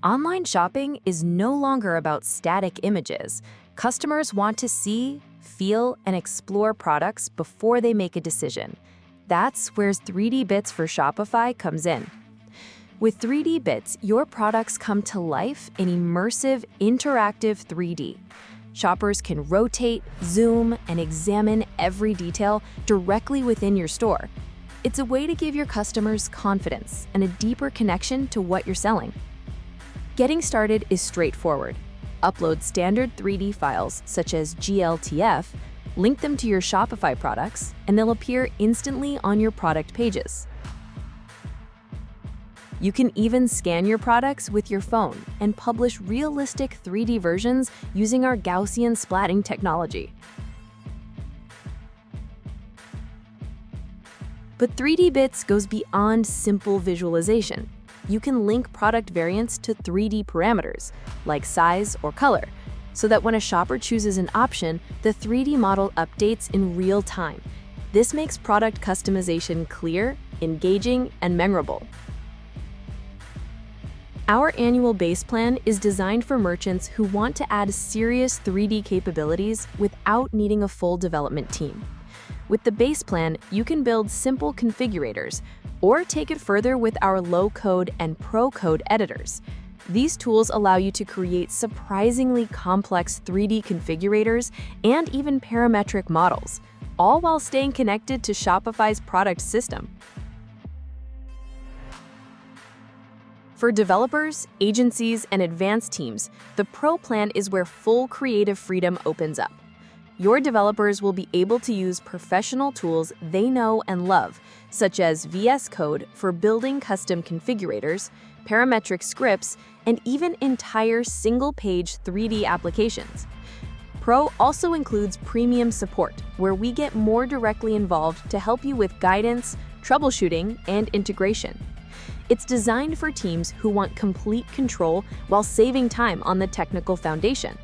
Online shopping is no longer about static images. Customers want to see, feel, and explore products before they make a decision. That's where 3D Bits for Shopify comes in. With 3D Bits, your products come to life in immersive, interactive 3D. Shoppers can rotate, zoom, and examine every detail directly within your store. It's a way to give your customers confidence and a deeper connection to what you're selling. Getting started is straightforward. Upload standard 3D files such as GLTF, link them to your Shopify products, and they'll appear instantly on your product pages. You can even scan your products with your phone and publish realistic 3D versions using our Gaussian splatting technology. But 3D Bits goes beyond simple visualization. You can link product variants to 3D parameters, like size or color, so that when a shopper chooses an option, the 3D model updates in real time. This makes product customization clear, engaging, and memorable. Our annual base plan is designed for merchants who want to add serious 3D capabilities without needing a full development team. With the base plan, you can build simple configurators, or take it further with our low-code and pro-code editors. These tools allow you to create surprisingly complex 3D configurators and even parametric models, all while staying connected to Shopify's product system. For developers, agencies, and advanced teams, the Pro plan is where full creative freedom opens up. Your developers will be able to use professional tools they know and love, such as VS Code for building custom configurators, parametric scripts, and even entire single-page 3D applications. Pro also includes premium support, where we get more directly involved to help you with guidance, troubleshooting, and integration. It's designed for teams who want complete control while saving time on the technical foundation.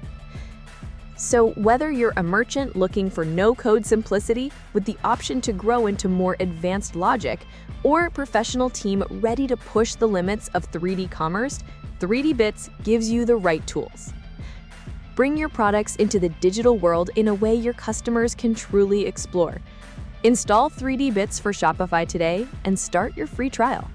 So whether you're a merchant looking for no-code simplicity with the option to grow into more advanced logic, or a professional team ready to push the limits of 3D commerce, 3D Bits gives you the right tools. Bring your products into the digital world in a way your customers can truly explore. Install 3D Bits for Shopify today and start your free trial.